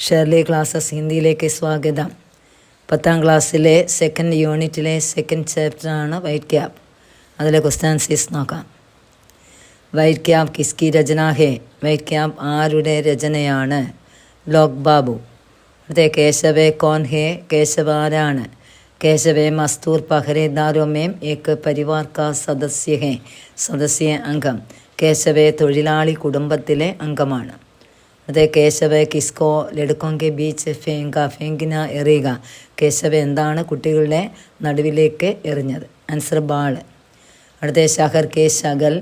Shirley classes ഹിന്ദിയിലേക്ക് സ്വാഗതം. 10ാം ക്ലാസ്സിലെ second യൂണിറ്റിലെ സെക്കൻഡ് ചാപ്റ്ററാണ് വൈറ്റ് ക്യാപ്. അതിലെ ക്വസ്റ്റ്യൻ ആൻസേഴ്സ് നോക്കാം. വൈറ്റ് ക്യാപ് കിസ്കി രചന ഹേ? വൈറ്റ് ക്യാപ് ആരുടെ രചനയാണ്? ലോക് ബാബു. അടുത്ത കേശവേ കോൻ ഹേ? കേശവ ആരാണ്? കേശവേ മസ്തൂർ പഹരേദാരോ മേം ഏക് പരിവാർ കാ സദസ്യ ഹേ? സദസ്യ അംഗം. കേശവേ തൊഴിലാളി കുടുംബത്തിലെ അംഗമാണ്. അതേ കേശവ കിസ്കോ ലഡുക്കോങ്കെ ബീച്ച് ഫേങ്കിന എറിയുക? കേശവ എന്താണ് കുട്ടികളുടെ നടുവിലേക്ക് എറിഞ്ഞത്? Answer ball. അടുത്ത ഷഹർ കെ ശകൽ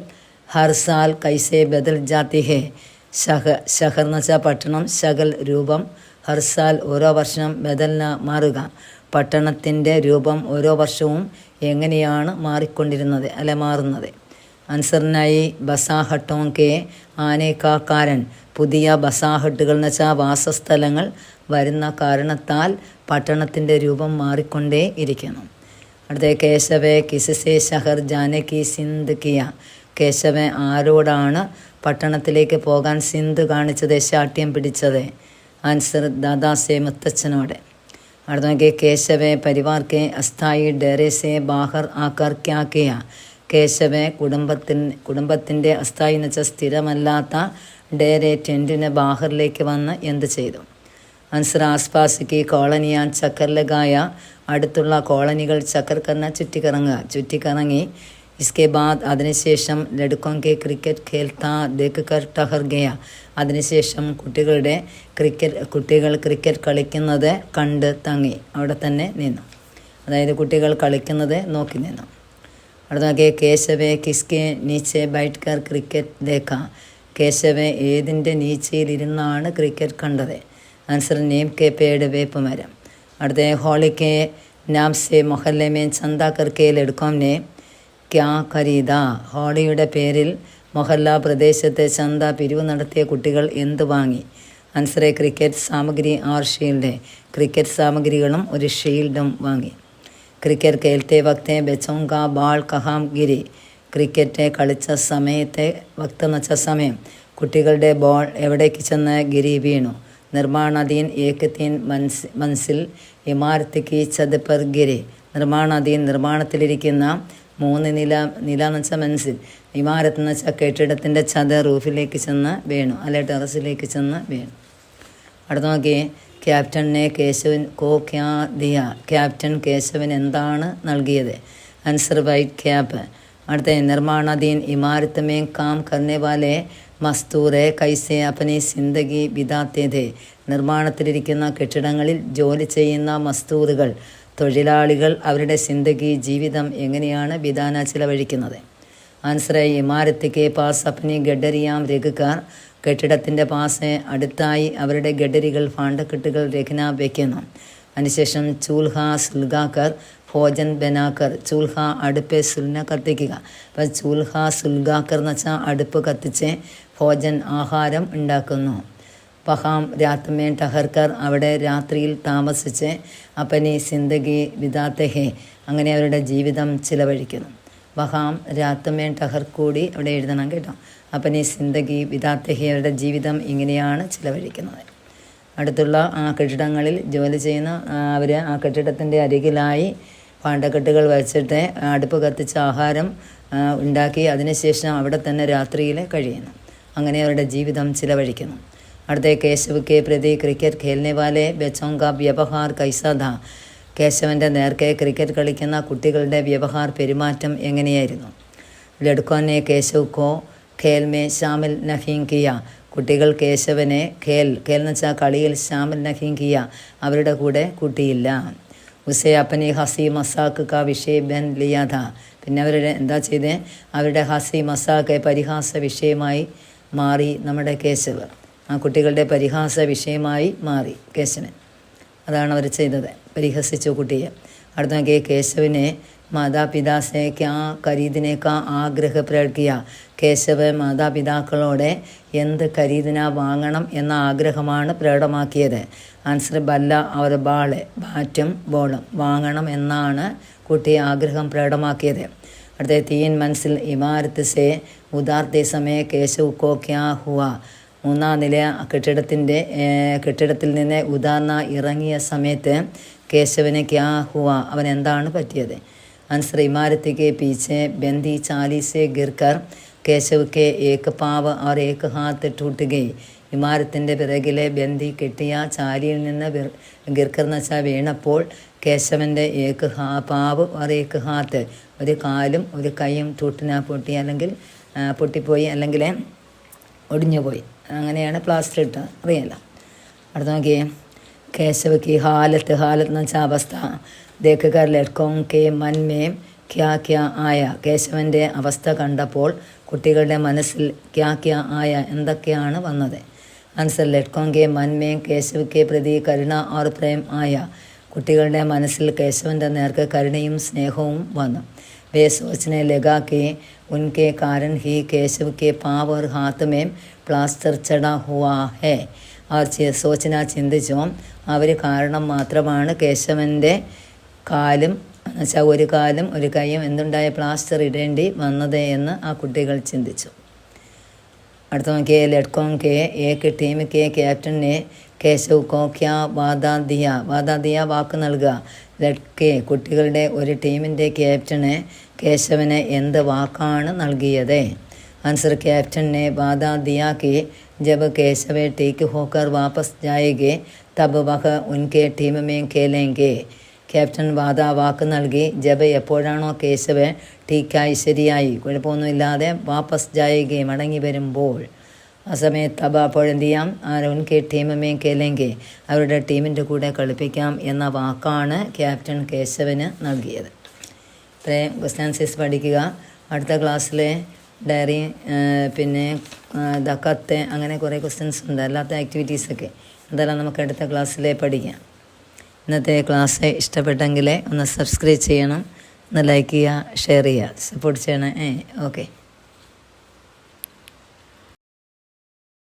ഹർ സാൽ കൈസെ ബദൽ ജാത്തി ഹേ? ഷഹർ എന്ന് വെച്ചാൽ പട്ടണം, ശകൽ രൂപം, ഹർസാൽ ഓരോ വർഷം, ബദൽന മാറുക. പട്ടണത്തിൻ്റെ രൂപം ഓരോ വർഷവും എങ്ങനെയാണ് മാറിക്കൊണ്ടിരുന്നത് അല്ലെ മാറുന്നത്? ആൻസറിനായി ബസാഹട്ടോം കെ ആനെ കാ കാരൻ? പുതിയ ബസാഹട്ടുകൾ എന്ന് വെച്ചാൽ വാസസ്ഥലങ്ങൾ വരുന്ന കാരണത്താൽ പട്ടണത്തിൻ്റെ രൂപം മാറിക്കൊണ്ടേ ഇരിക്കുന്നു. അടുത്ത കേശവേ കിസസേ ഷഹർ ജാനകി സിന്ധ് കിയ? കേശവ ആരോടാണ് പട്ടണത്തിലേക്ക് പോകാൻ സിന്ധ് കാണിച്ചത്, ശാഠ്യം പിടിച്ചത്? ആൻസർ ദാദാസേ മുത്തച്ഛനോട്. അടുത്ത നോക്കി കേശവേ പരിവാർ കെ അസ്ഥായി ഡേരെ സേ ബാഹർ ആക്കർ ക്യാ കിയ? കേശവ കുടുംബത്തിൻ്റെ അസ്ഥായി എന്ന് വെച്ചാൽ സ്ഥിരമല്ലാത്ത ഡേരെ ടെൻറ്റിന് ബാഹറിലേക്ക് വന്ന് എന്ത് ചെയ്തു? ആൻസർ ആസ്പാസ് കി കോളനിയാൻ ചക്കർ ലഗായ? അടുത്തുള്ള കോളനികൾ ചക്കർ കർണ ചുറ്റിക്കറങ്ങി. ഇസ്കെ ബാദ് അതിനുശേഷം ലഡുക്കോം കെ ക്രിക്കറ്റ് ഖേൽത്താ ദേഖ് കർ ടഹർ ഗയ? അതിനുശേഷം കുട്ടികൾ ക്രിക്കറ്റ് കളിക്കുന്നത് കണ്ട് തങ്ങി, അവിടെ തന്നെ നിന്നു. അതായത് കുട്ടികൾ കളിക്കുന്നത് നോക്കി നിന്നു. അടുത്ത നോക്കിയ കേശവേ കിസ്കെ നീച്ചെ ബൈറ്റ് കർ ക്രിക്കറ്റ് ദേഖ? കേശവ ഏതിൻ്റെ നീച്ചയിലിരുന്നാണ് ക്രിക്കറ്റ് കണ്ടത്? ആൻസർ നീം കെ പേട് വേപ്പ് മരം. അടുത്ത ഹോളിക്കെ നാം സെ മൊഹല്ലെ മേ ചന്ദ കർക്കെ ലഡുക്കോം നെ ക്യാ ഖരീദ? ഹോളിയുടെ പേരിൽ മൊഹല്ല പ്രദേശത്തെ ചന്ത പിരിവ് നടത്തിയ കുട്ടികൾ എന്ത് വാങ്ങി? ആൻസർ ക്രിക്കറ്റ് സാമഗ്രി ആർ ഷീൽഡ്? ക്രിക്കറ്റ് സാമഗ്രികളും ഒരു ഷീൽഡും വാങ്ങി. ക്രിക്കറ്റ് കേൽത്തെ വക്തെ ബച്ചോങ്ക ബാൾ കഹാം ഗിരി? ക്രിക്കറ്റ് കളിച്ച സമയത്തെ വക്ത് എന്ന് വെച്ച സമയം, കുട്ടികളുടെ ബോൾ എവിടേക്ക് ചെന്ന് ഗിരി വീണു? നിർമ്മാണാധീൻ ഏക് തീൻ മൻസിൽ ഇമാരത്ത് കി ഛത് പർ ഗിരി? നിർമ്മാണത്തിലിരിക്കുന്ന 3 നില എന്ന് വെച്ചാൽ മൻസിൽ, ഇമാരത്ത് എന്ന് വെച്ചാൽ കെട്ടിടത്തിൻ്റെ ഛത് റൂഫിലേക്ക് ചെന്ന് വീണു അല്ലെ ടെറസിലേക്ക് ചെന്ന് വീണു. അടുത്ത നോക്കി ക്യാപ്റ്റനെ കേശവൻ കോ ക്യാ ദിയ? ക്യാപ്റ്റൻ കേശവൻ എന്താണ് നൽകിയത്? Answer white cap. അടുത്ത നിർമ്മാണാധീൻ ഇമാരത്ത് മേ കാം കർനെ വാലെ മസ്തൂറെ കൈസെ അപ്പനെ സിന്ദഗി ബിതാത്തെ ഥേ? നിർമ്മാണത്തിലിരിക്കുന്ന കെട്ടിടങ്ങളിൽ ജോലി ചെയ്യുന്ന മസ്തൂറുകൾ, തൊഴിലാളികൾ അവരുടെ സിന്ദഗി ജീവിതം എങ്ങനെയാണ് ബിതാന ചിലവഴിക്കുന്നത്? ആൻസർ ഇമാരത്ത് കെ പാസ് അപ്പനി ഗഡരിയാം രഘുകാർ? കെട്ടിടത്തിൻ്റെ പാസ് അടുത്തായി അവരുടെ ഗഡരികൾ ഫാണ്ടക്കെട്ടുകൾ രഖന വയ്ക്കുന്നു. അതിനുശേഷം ചൂൽഹ സുൽഗാക്കർ ഭോജൻ ബനാക്കർ? ചൂൽഹ അടുപ്പ്, സുൽന കത്തിക്കുക. അപ്പം ചൂൽഹ സുൽഗാക്കർ എന്ന് വെച്ചാൽ അടുപ്പ് കത്തിച്ച് ഭോജൻ ആഹാരം ഉണ്ടാക്കുന്നു. പഹാം രാത്മേ ടഹർക്കർ? അവിടെ രാത്രിയിൽ താമസിച്ച് അപ്പനി സിന്ദഗി ബിതാത്തെ ഹേ? അങ്ങനെ അവരുടെ ജീവിതം ചിലവഴിക്കുന്നു. വഹാം രാത്മേ ടഹർ കൂടി അവിടെ എഴുതണം കേട്ടോ. അപ്പനി സിന്ദഗി ബിതാത്തെ ഹേ അവരുടെ ജീവിതം ഇങ്ങനെയാണ് ചിലവഴിക്കുന്നത്. അടുത്തുള്ള ആ കെട്ടിടങ്ങളിൽ ജോലി ചെയ്യുന്ന അവർ ആ കെട്ടിടത്തിൻ്റെ അരികിലായി പാണ്ടക്കെട്ടുകൾ വച്ചിട്ട് അടുപ്പ് കത്തിച്ച് ആഹാരം ഉണ്ടാക്കി അതിനുശേഷം അവിടെ തന്നെ രാത്രിയിൽ കഴിയുന്നു. അങ്ങനെ അവരുടെ ജീവിതം ചിലവഴിക്കുന്നു. അടുത്ത കേശവ് കെ പ്രതി ക്രിക്കറ്റ് ഖേൽനെ വാലെ ബച്ചോം കാ വ്യവഹാർ കൈസാ ഥാ? കേശവൻ്റെ നേർക്കെ ക്രിക്കറ്റ് കളിക്കുന്ന കുട്ടികളുടെ വ്യവഹാർ പെരുമാറ്റം എങ്ങനെയായിരുന്നു? ലഡുക്കോനെ കേശവ് കോ ഖേൽ മേ ഷാമിൽ നഹീം കിയ? കുട്ടികൾ കേശവനെ ഖേൽ എന്ന് വെച്ചാൽ കളിയിൽ ഷാമിൽ നഹീം കിയ അവരുടെ കൂടെ കൂട്ടിയില്ല. ഉസേ അപ്പനി ഹസി മസാക്ക് കാ വിഷയ ബൻ ലിയാ ഥാ? പിന്നെ അവരുടെ എന്താ ചെയ്തേ? അവരുടെ ഹസി മസാക്ക് പരിഹാസ വിഷയമായി മാറി നമ്മുടെ കേശവ്. ആ കുട്ടികളുടെ പരിഹാസ വിഷയമായി മാറി കേശവൻ. അതാണ് അവർ ചെയ്തത്, പരിഹസിച്ചു കുട്ടിയെ. അടുത്ത നോക്കി കേശവനെ മാതാപിതാസെ ക്യാ ഖരീദിനെ കാ ആഗ്രഹ പ്രകടിക്കുക? കേശവ മാതാപിതാക്കളോടെ എന്ത് ഖരീദിന വാങ്ങണം എന്ന ആഗ്രഹമാണ് പ്രകടമാക്കിയത്? ആൻസർ ബല്ല അവർ ബാള്, ബാറ്റും ബോളും വാങ്ങണം എന്നാണ് കുട്ടി ആഗ്രഹം പ്രകടമാക്കിയത്. അടുത്ത തീൻ മനസ്സിൽ ഇമാരത്ത് സെ ഉദാർത്തെ സമയ കേശവ് കോ ക്യാ ഹുവ? 3-ാം നില കെട്ടിടത്തിൽ നിന്ന് ഉദാർന്ന ഇറങ്ങിയ സമയത്ത് കേശവന് ക്യാ ഹുവ, അവൻ എന്താണ് പറ്റിയത്? ആൻസർ, ഇമാരത്ത് के पीछे बंदी चाली से गिरकर കേശവ് के एक पाव और एक हाथ टूट गई. ഇമാരത്തിൻ്റെ പിറകിലെ ബന്ദി കെട്ടിയ ചാലിയിൽ നിന്ന് ഗിർക്കർ എന്ന് വെച്ചാൽ വീണപ്പോൾ കേശവൻ്റെ പാവ് और एक हाथ, ഒരു കാലും ഒരു കൈയും ടൂട്ടിന പൊട്ടി, അല്ലെങ്കിൽ പൊട്ടിപ്പോയി, അല്ലെങ്കിൽ ഒടിഞ്ഞുപോയി. അങ്ങനെയാണ് പ്ലാസ്റ്റർ ഇട്ട, അറിയാലോ. അടുത്ത നോക്കിയേ, കേശവ് की हालत എന്ന് വെച്ചാൽ അവസ്ഥ. देखकर लड़कों के मन में क्या क्या ആയ, കേശവൻ്റെ അവസ്ഥ കണ്ടപ്പോൾ കുട്ടികളുടെ മനസ്സിൽ ക്യാ ക്യാ ആയ, എന്തൊക്കെയാണ് വന്നത്? ആൻസർ, ലഡ്കോं के मन में കേശവ് के प्रति കരുണ और പ്രേം ആയ, കുട്ടികളുടെ മനസ്സിൽ കേശവൻ്റെ നേർക്ക് കരുണയും സ്നേഹവും വന്നു. वे सोचने लगा कि उनके कारण ही केशव के पाँव और हाथ में प्लास्टर चढ़ा हुआ है. और സോച്ചന ചിന്തിച്ചു, അവർ കാരണം മാത്രമാണ് കേശവൻ്റെ കാലും എന്നുവെച്ചാൽ ഒരു കാലും ഒരു കൈയും എന്തുണ്ടായ പ്ലാസ്റ്റർ ഇടേണ്ടി വന്നത് എന്ന് ആ കുട്ടികൾ ചിന്തിച്ചു. അടുത്ത നോക്കിയേ, ലഡ്കോं के एक टीम के कैप्टन ने കേശവ് को क्या वादा दिया. वादा दिया വാക്ക് നൽകുക. ലഡ്കെ കുട്ടികളുടെ ഒരു ടീമിൻ്റെ ക്യാപ്റ്റന് കേശവന് എന്ത് വാക്കാണ് നൽകിയത്? आंसर, कैप्टन ने वादा दिया कि जब केशव ठीक होकर वापस जाएंगे तब वह उनके टीम में खेलेंगे. ക്യാപ്റ്റൻ വാക്ക് നൽകി, ജബ് എപ്പോഴാണോ കേശവ് ടീക്കായി ശരിയായി കുഴപ്പമൊന്നുമില്ലാതെ വാപ്പസ് ജായകെ മടങ്ങി വരുമ്പോൾ, ആ സമയത്ത് തബ അപ്പോഴെന്ത് ചെയ്യാം, ഉൻകെ ടീമമേ കേലെങ്കെ, അവരുടെ ടീമിൻ്റെ കൂടെ കളിപ്പിക്കാം എന്ന വാക്കാണ് ക്യാപ്റ്റൻ കേശവന് നൽകിയത്. ഇത്രയും ക്വസ്റ്റ്യൻസസ് പഠിക്കുക. അടുത്ത ക്ലാസ്സിലെ ഡയറി, പിന്നെ കത്ത്, അങ്ങനെ കുറേ ക്വസ്റ്റ്യൻസ് ഉണ്ട്, അല്ലാത്ത ആക്ടിവിറ്റീസൊക്കെ. അതെല്ലാം നമുക്ക് അടുത്ത ക്ലാസ്സിലെ പഠിക്കാം. ഇന്നത്തെ ക്ലാസ് ഇഷ്ടപ്പെട്ടെങ്കിൽ ഒന്ന് സബ്സ്ക്രൈബ് ചെയ്യണം, ഒന്ന് ലൈക്ക് ചെയ്യുക, ഷെയർ ചെയ്യുക, സപ്പോർട്ട് ചെയ്യണേ. ഓക്കെ.